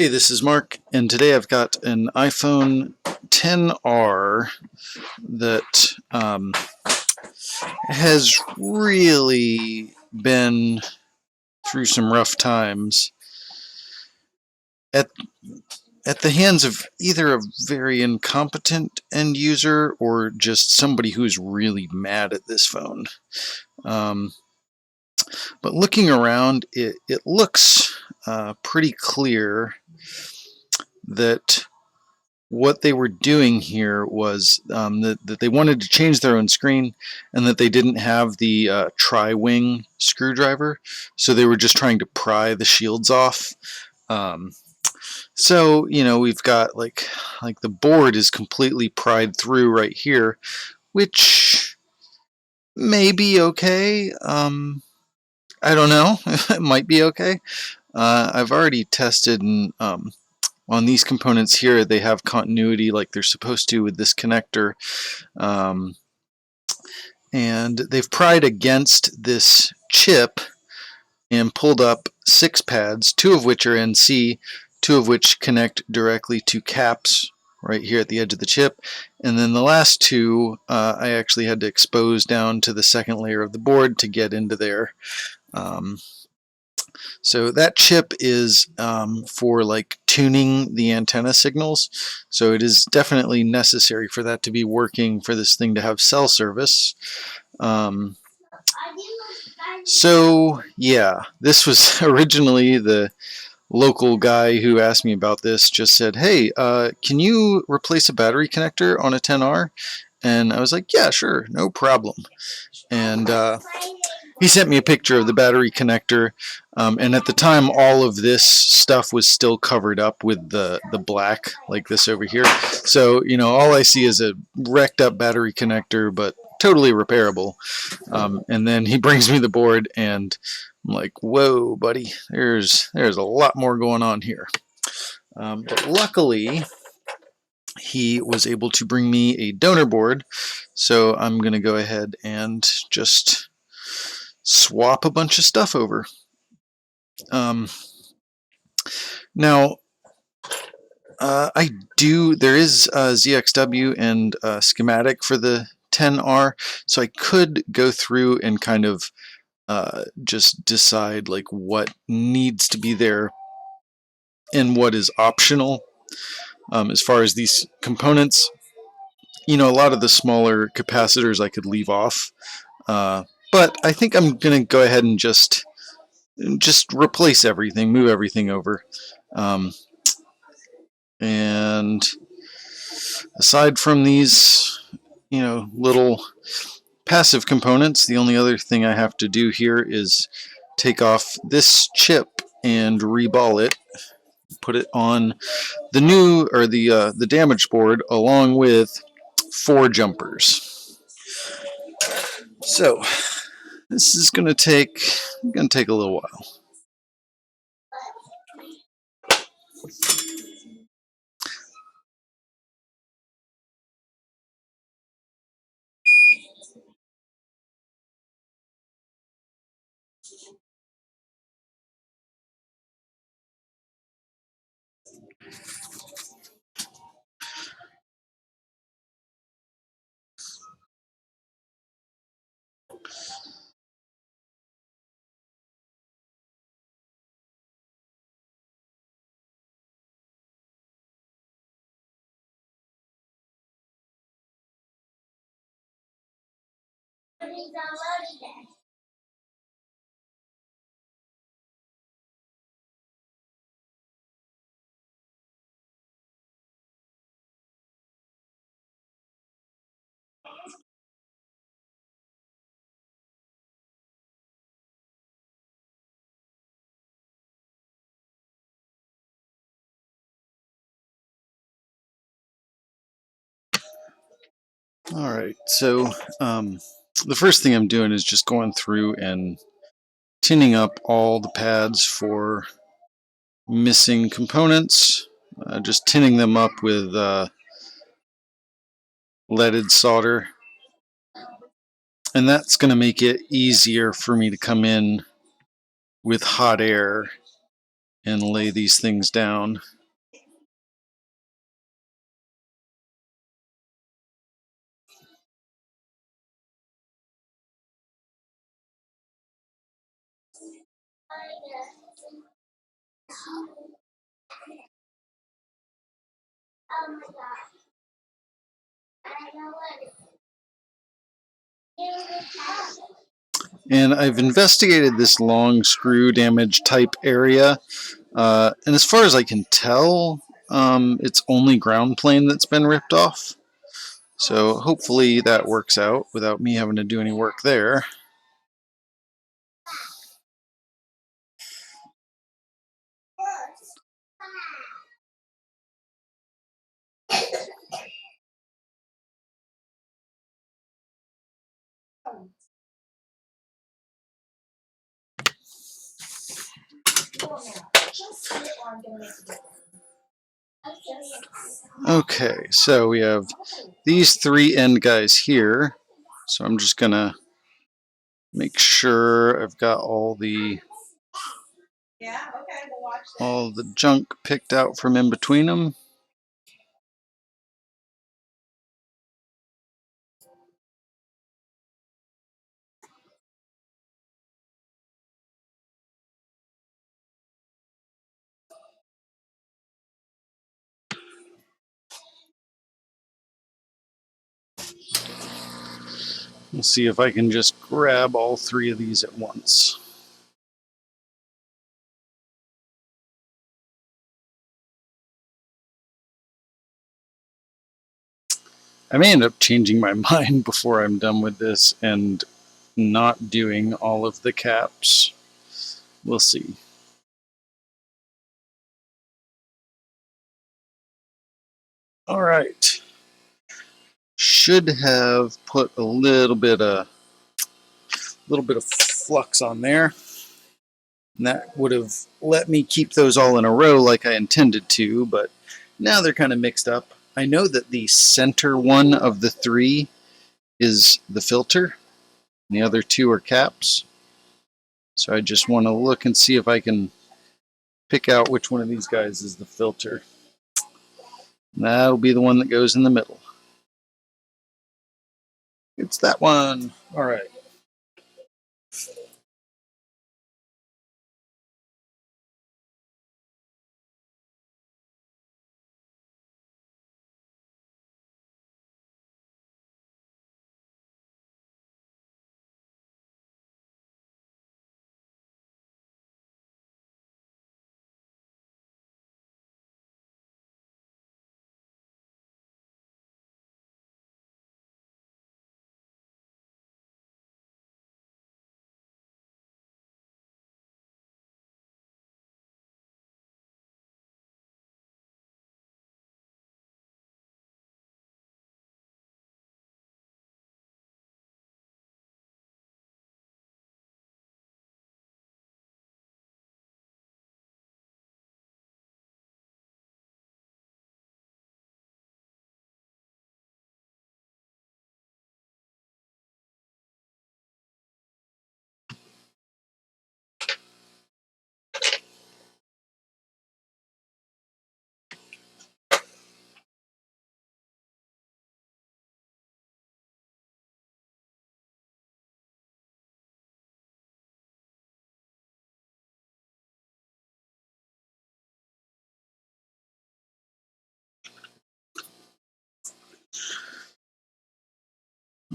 Hey, this is Mark, and today I've got an iPhone XR that has really been through some rough times at at the hands of either a very incompetent end user or just somebody who's really mad at this phone. Um, but looking around, it looks pretty clear that what they were doing here was that they wanted to change their own screen and that they didn't have the tri-wing screwdriver, so they were just trying to pry the shields off. So we've got like the board is completely pried through right here, which may be okay. I don't know. It might be okay. I've already tested and on these components here, they have continuity like they're supposed to with this connector. And they've pried against this chip and pulled up 6 pads, 2 of which are NC, 2 of which connect directly to caps right here at the edge of the chip. And then the last 2, I actually had to expose down to the second layer of the board to get into there. So that chip is for like tuning the antenna signals. So it is definitely necessary for that to be working for this thing to have cell service. So yeah, this was originally the local guy who asked me about this just said, hey, can you replace a battery connector on a XR? And I was like, yeah, sure, no problem. And he sent me a picture of the battery connector, and at the time all of this stuff was still covered up with the black like this over here. So all I see is a wrecked up battery connector, but totally repairable. And then he brings me the board and I'm like, whoa buddy, there's a lot more going on here. But luckily he was able to bring me a donor board, so I'm gonna go ahead and just swap a bunch of stuff over. Now, there is ZXW and schematic for the XR, so I could go through and kind of just decide like what needs to be there and what is optional. As far as these components, a lot of the smaller capacitors I could leave off, but I think I'm gonna go ahead and just replace everything, move everything over. And aside from these, little passive components, the only other thing I have to do here is take off this chip and reball it, put it on the new or the damaged board along with 4 jumpers. So this is going to take a little while. All right, so the first thing I'm doing is just going through and tinning up all the pads for missing components, just tinning them up with leaded solder, and that's going to make it easier for me to come in with hot air and lay these things down. And I've investigated this long screw damage type area, and as far as I can tell, it's only ground plane that's been ripped off. So hopefully that works out without me having to do any work there. Okay, so we have these three end guys here. So I'm just gonna make sure I've got all the junk picked out from in between them. We'll see if I can just grab all three of these at once. I may end up changing my mind before I'm done with this and not doing all of the caps. We'll see. All right. Should have put a little bit of flux on there. And that would have let me keep those all in a row like I intended to, but now they're kind of mixed up. I know that the center one of the three is the filter, and the other two are caps. So I just want to look and see if I can pick out which one of these guys is the filter. And that'll be the one that goes in the middle. It's that one. All right.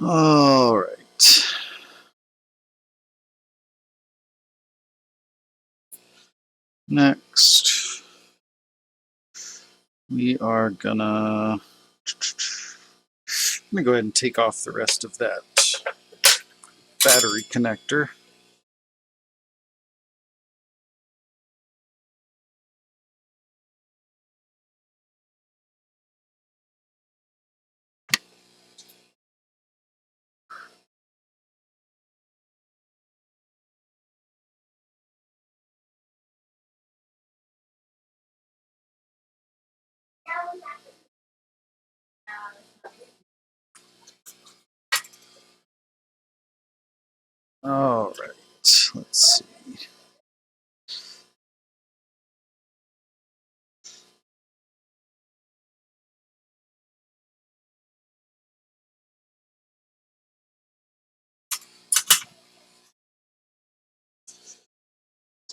All right. Next, we are gonna. Let me go ahead and take off the rest of that battery connector. All right. Let's see.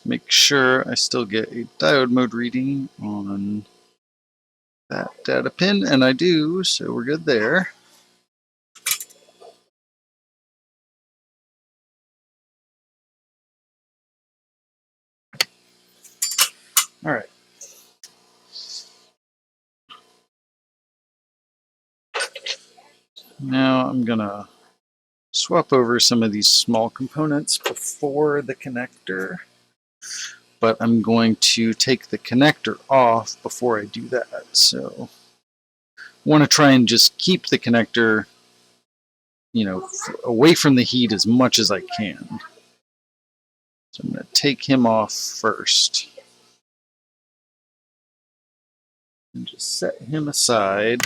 Make sure I still get a diode mode reading on that data pin, and I do, so we're good there. All right. Now I'm gonna swap over some of these small components before the connector, but I'm going to take the connector off before I do that. So I want to try and just keep the connector, away from the heat as much as I can. So I'm going to take him off first and just set him aside.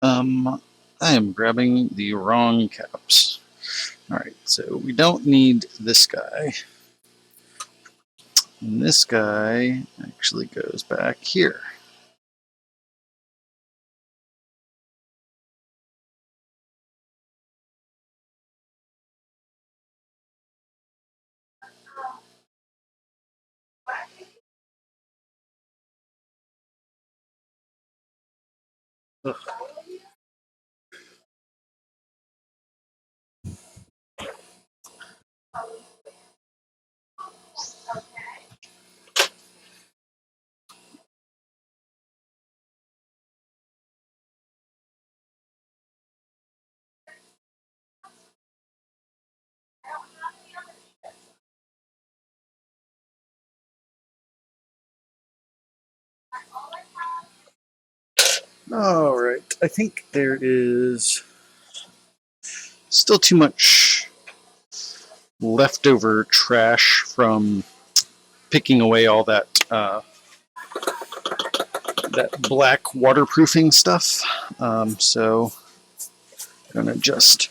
I am grabbing the wrong caps. All right, so we don't need this guy. And this guy actually goes back here. Ugh. All right, I think there is still too much leftover trash from picking away all that black waterproofing stuff. So I'm gonna just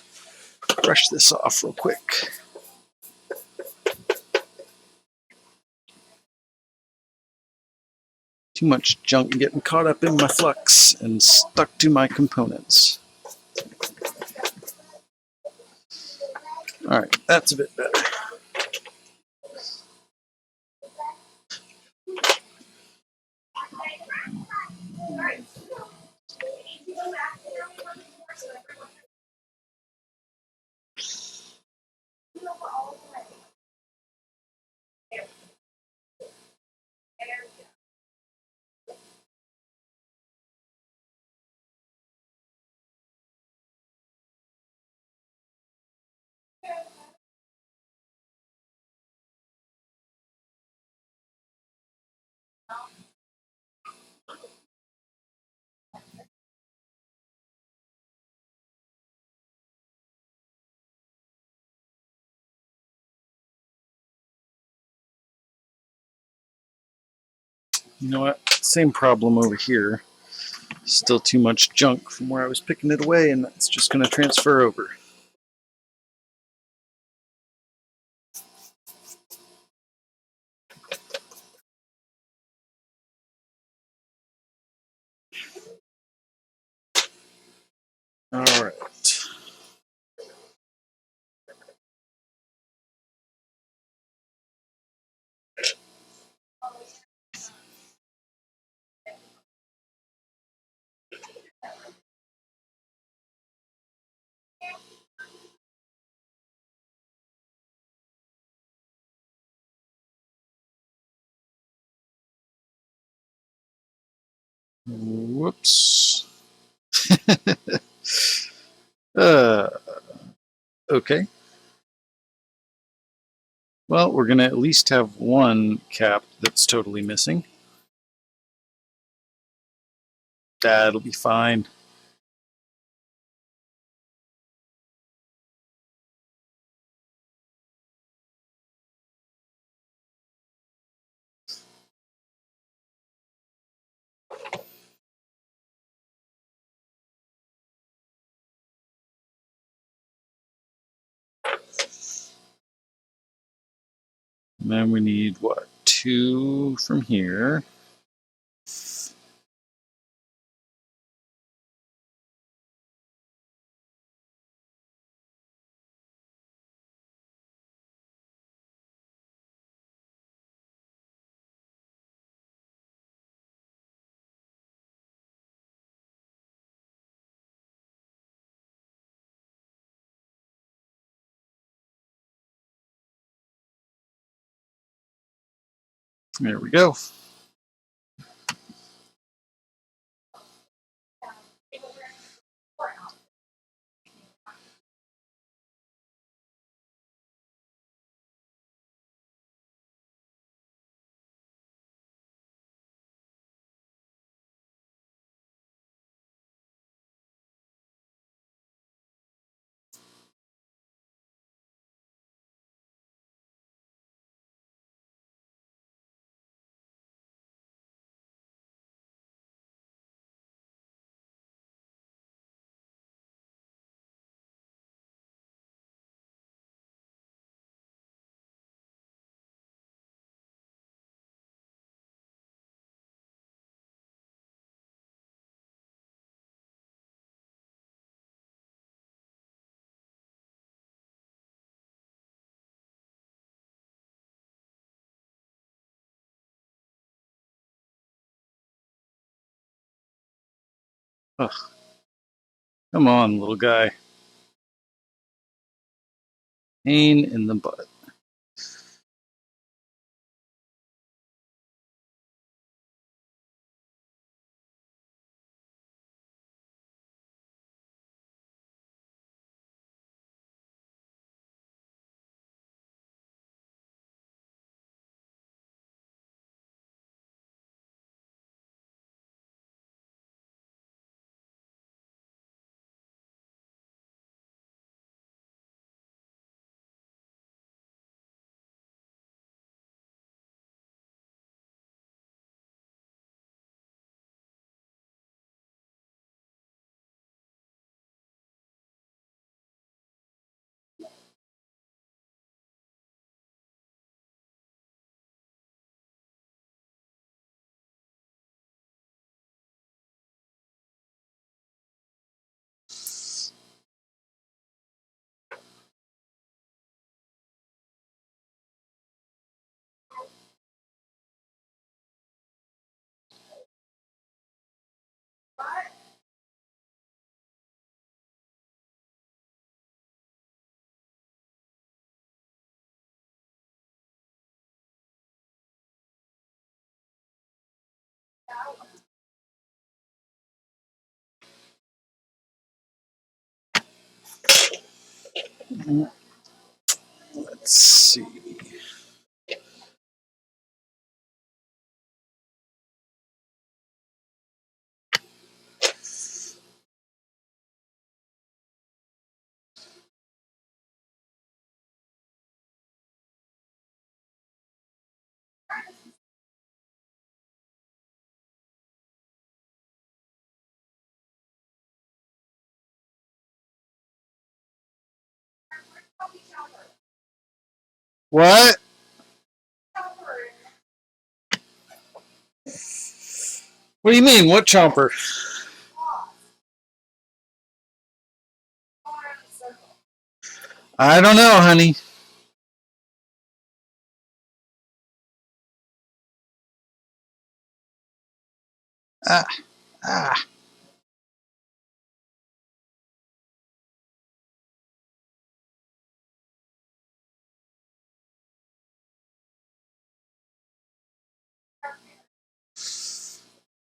brush this off real quick. Too much junk getting caught up in my flux and stuck to my components. All right, that's a bit better. You know what? Same problem over here. Still too much junk from where I was picking it away, and that's just going to transfer over. All right. Whoops. uh, okay. Well, we're going to at least have one cap that's totally missing. That'll be fine. And then we need, what, 2 from here. There we go. Ugh. Come on, little guy. Pain in the butt. Let's see. What? What do you mean? What chomper? I don't know, honey. Ah, ah.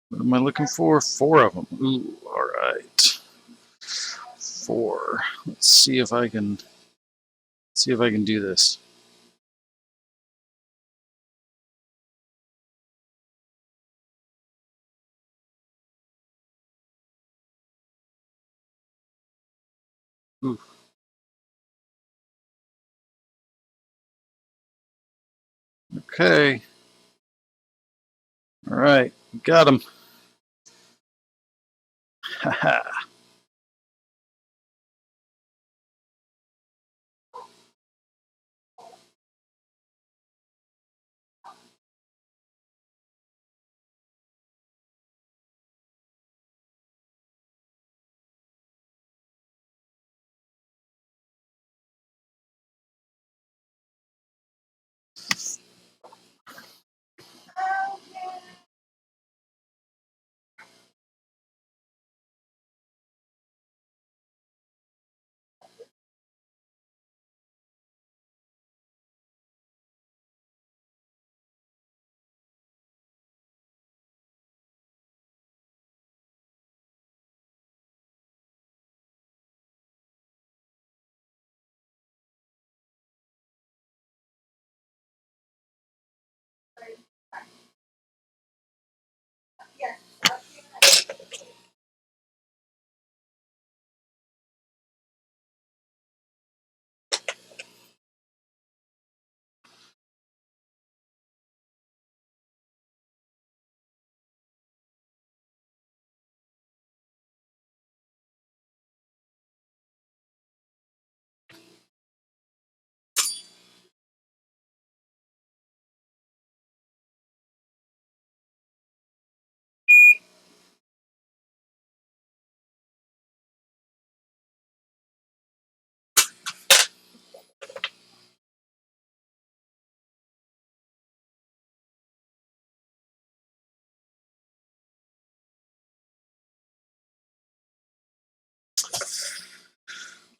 What am I looking for? 4 of them. Ooh, all right. 4. Let's see if I can do this. Ooh. Okay. All right. Got him. Haha.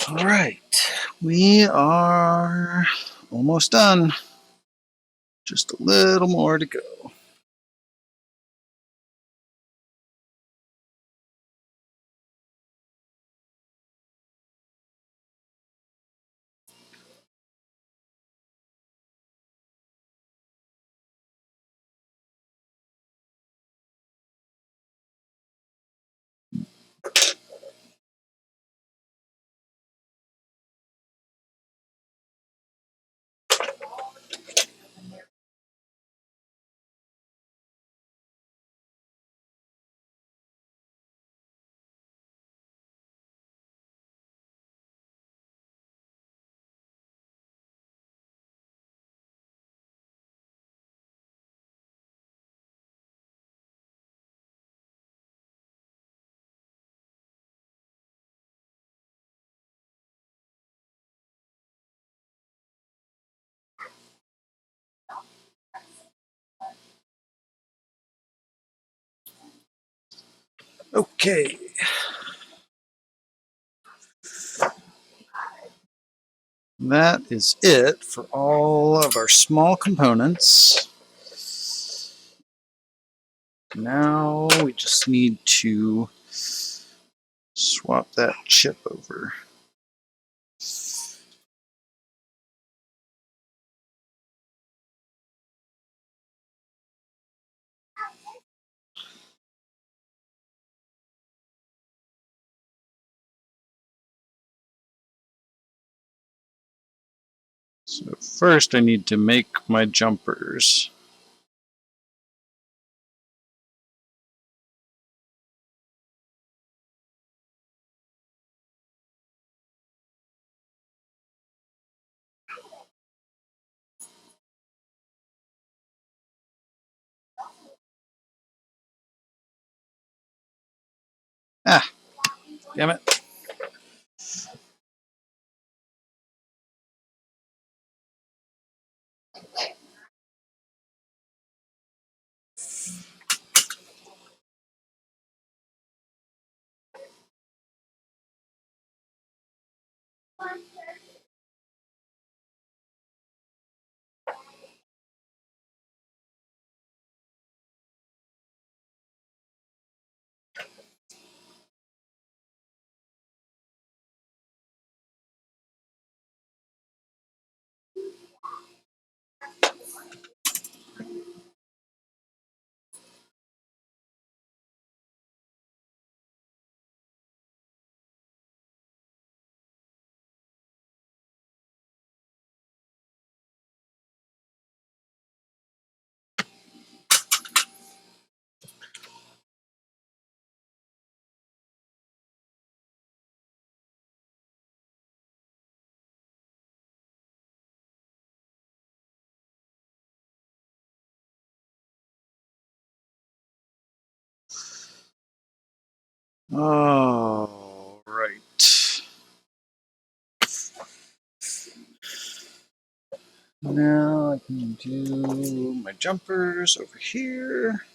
All right. We are almost done. Just a little more to go. Okay. That is it for all of our small components. Now we just need to swap that chip over. So first I need to make my jumpers. Ah, damn it. All right. Now I can do my jumpers over here.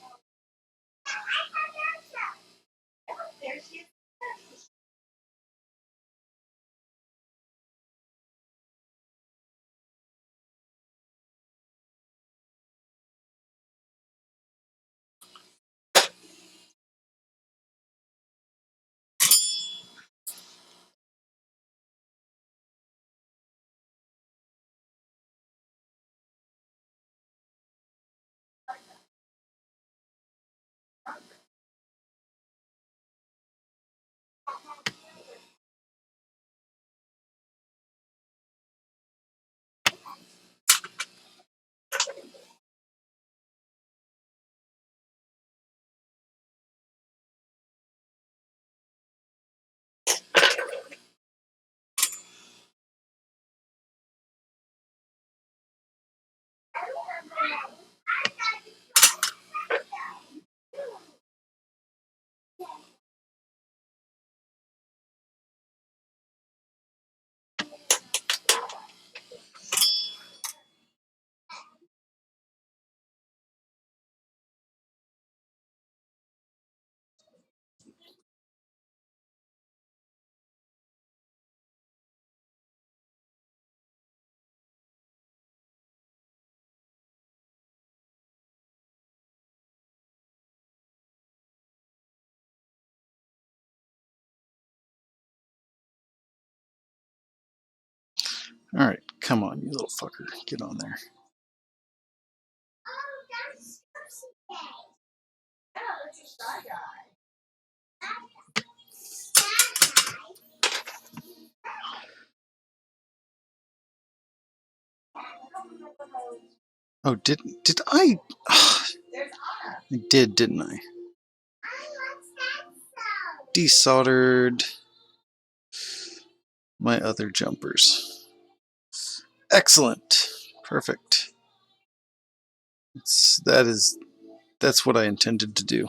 All right, come on, you little fucker. Get on there. Oh, did I? I did, didn't I? Desoldered my other jumpers. Excellent. Perfect. That's what I intended to do.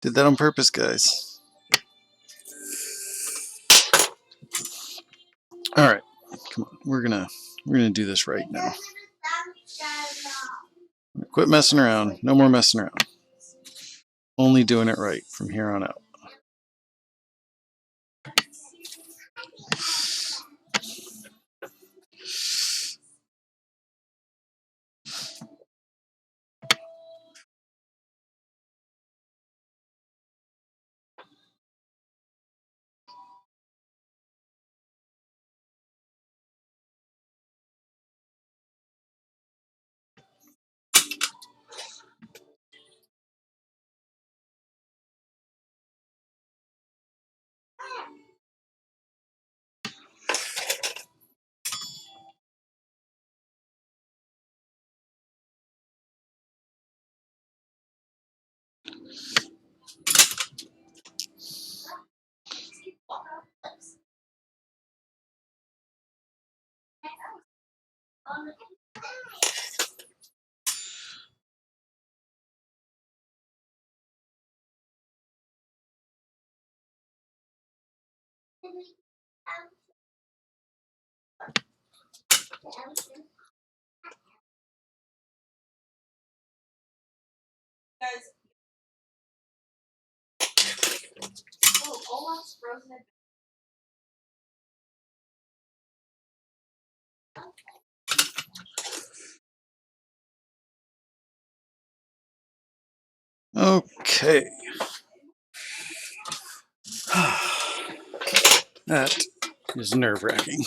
Did that on purpose, guys. All right, come on. We're gonna do this right now. Quit messing around. No more messing around. Only doing it right from here on out. Okay. That is nerve-wracking.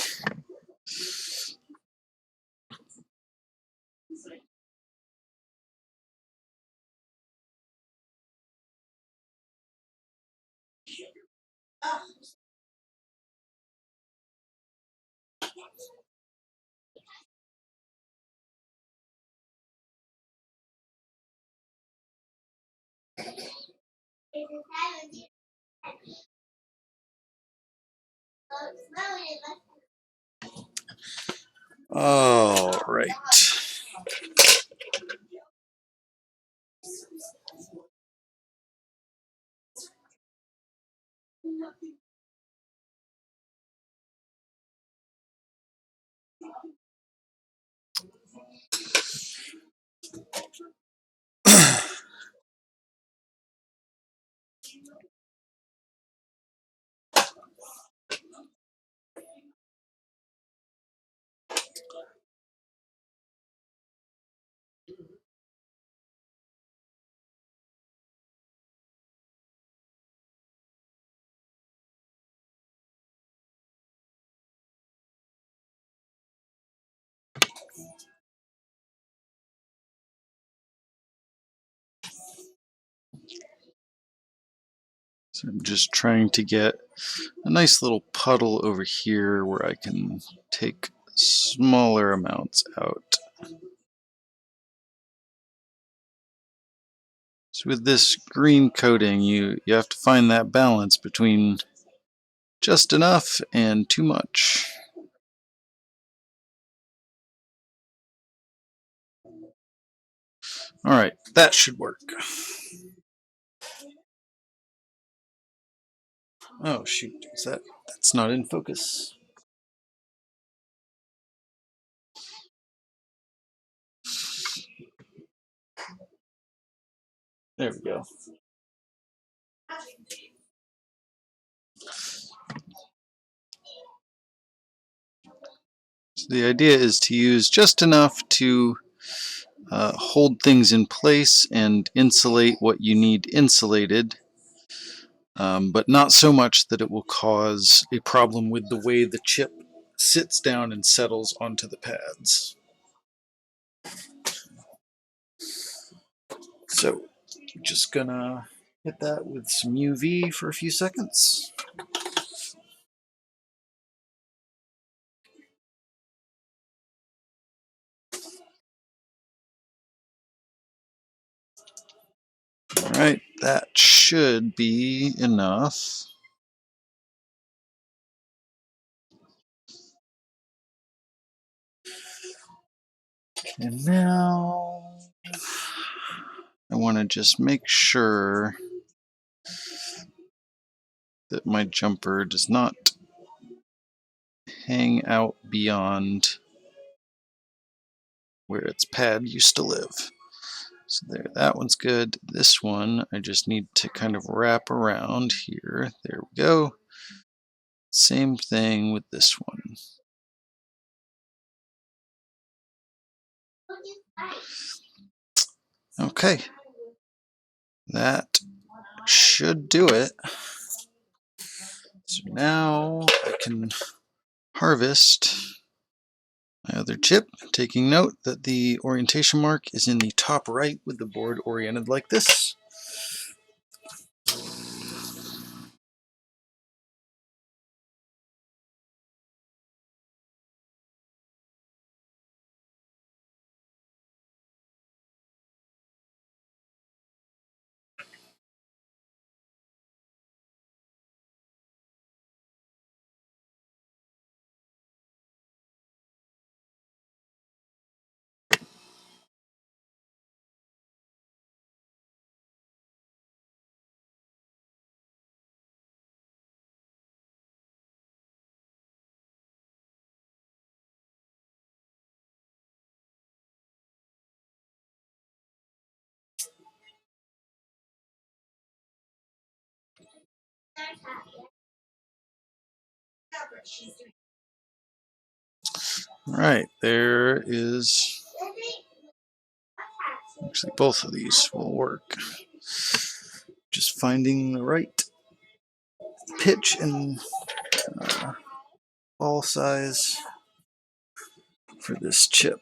All right. So I'm just trying to get a nice little puddle over here where I can take smaller amounts out. So with this green coating, you have to find that balance between just enough and too much. All right, that should work. Oh shoot, that's not in focus. There we go. So the idea is to use just enough to hold things in place and insulate what you need insulated, but not so much that it will cause a problem with the way the chip sits down and settles onto the pads. So just gonna hit that with some UV for a few seconds. All right, that should be enough. And now I want to just make sure that my jumper does not hang out beyond where its pad used to live. So there, that one's good. This one, I just need to kind of wrap around here. There we go. Same thing with this one. Okay, that should do it. So now I can harvest my other chip, taking note that the orientation mark is in the top right with the board oriented like this. All right, there is, actually both of these will work. Just finding the right pitch and ball size for this chip.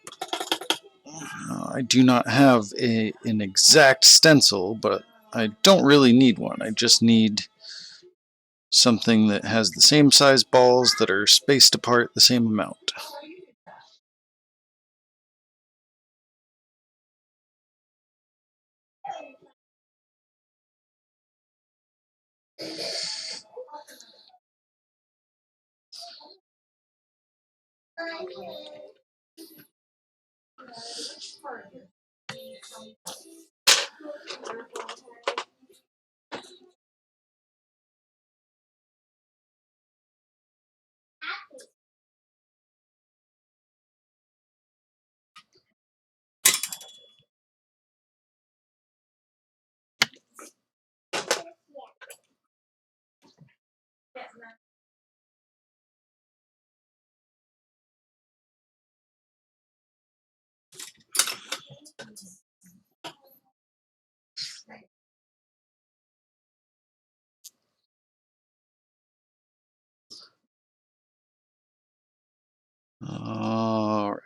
I do not have an exact stencil, but I don't really need one. I just need something that has the same size balls that are spaced apart the same amount. All right.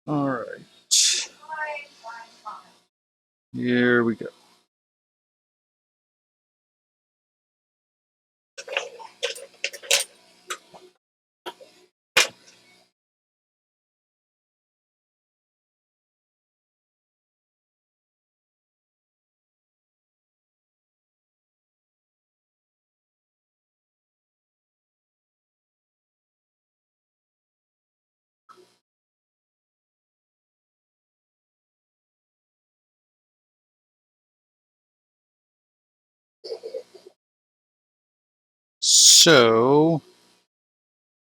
All right. Here we go. So,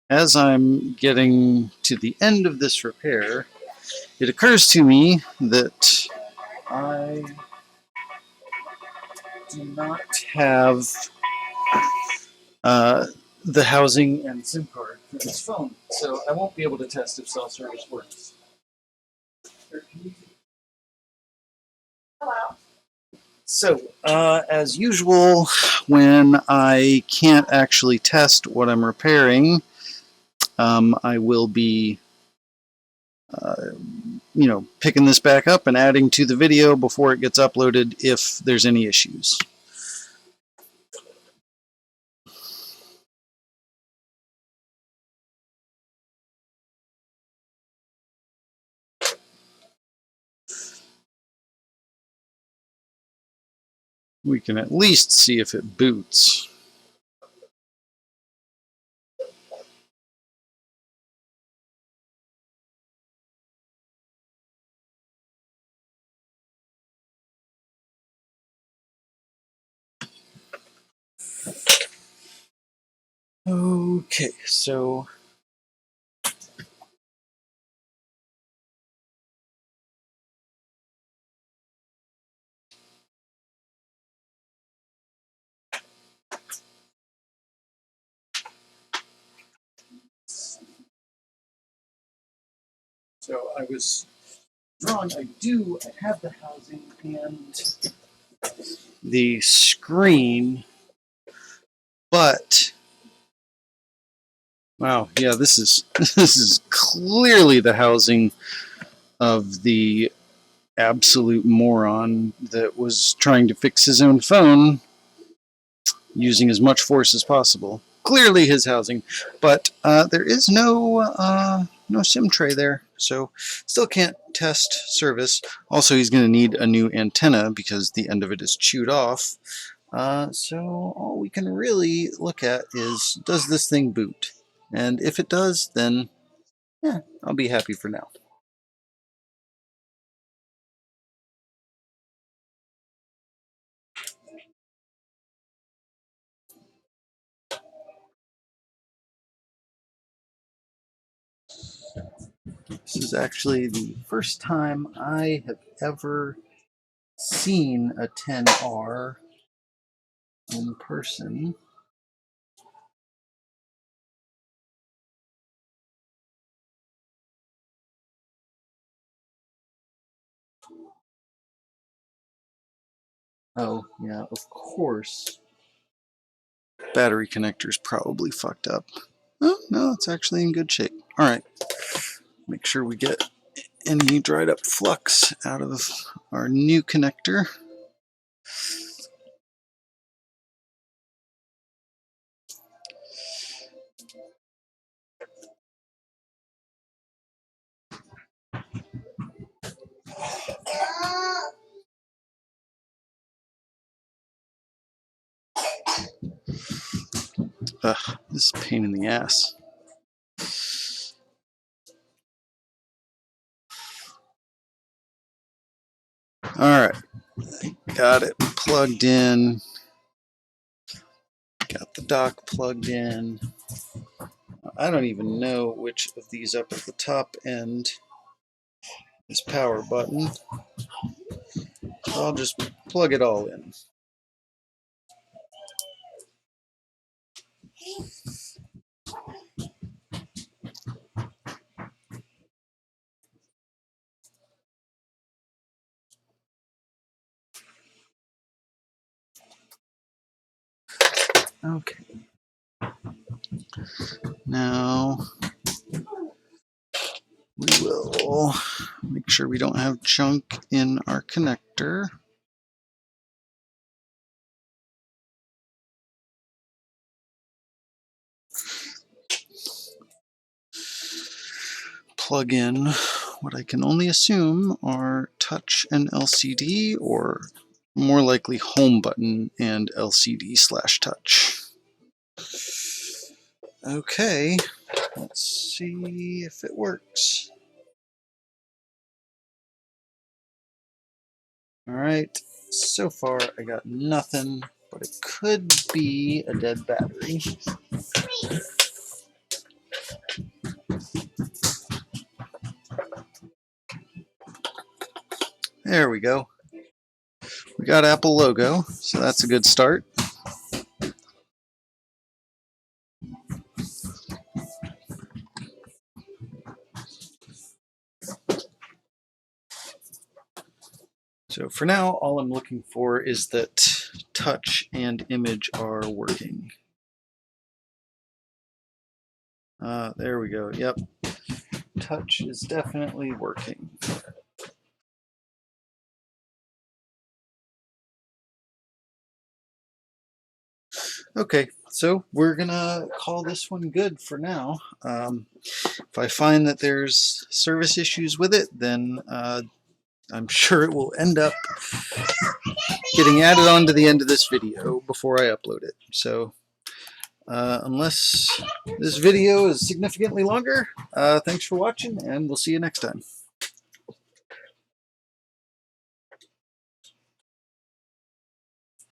as I'm getting to the end of this repair, it occurs to me that I do not have uh, the housing and SIM card for this phone, so I won't be able to test if cell service works. So, as usual, when I can't actually test what I'm repairing, I will be, picking this back up and adding to the video before it gets uploaded if there's any issues. We can at least see if it boots. Okay, so I was drawing, I have the housing and the screen, but wow, yeah, this is this is clearly the housing of the absolute moron that was trying to fix his own phone using as much force as possible. Clearly his housing, but there is no SIM tray there, so still can't test service. Also, he's going to need a new antenna because the end of it is chewed off. So all we can really look at is, does this thing boot? And if it does, then yeah, I'll be happy for now. This is actually the first time I have ever seen a 10R in person. Oh, yeah, of course. Battery connector's probably fucked up. Oh, no, it's actually in good shape. All right. Make sure we get any dried up flux out of our new connector. Ugh, this is a pain in the ass. All right, got it plugged in. Got the dock plugged in. I don't even know which of these up at the top end is power button. I'll just plug it all in. Okay. Now we will make sure we don't have junk in our connector. Plug in what I can only assume are touch and LCD, or more likely home button and LCD/touch. Okay, let's see if it works. All right, so far I got nothing, but it could be a dead battery. There we go. We got Apple logo, so that's a good start. So for now, all I'm looking for is that touch and image are working. There we go. Yep. Touch is definitely working. Okay, so we're gonna call this one good for now. If I find that there's service issues with it, then I'm sure it will end up getting added on to the end of this video before I upload it. So unless this video is significantly longer, thanks for watching, and we'll see you next time.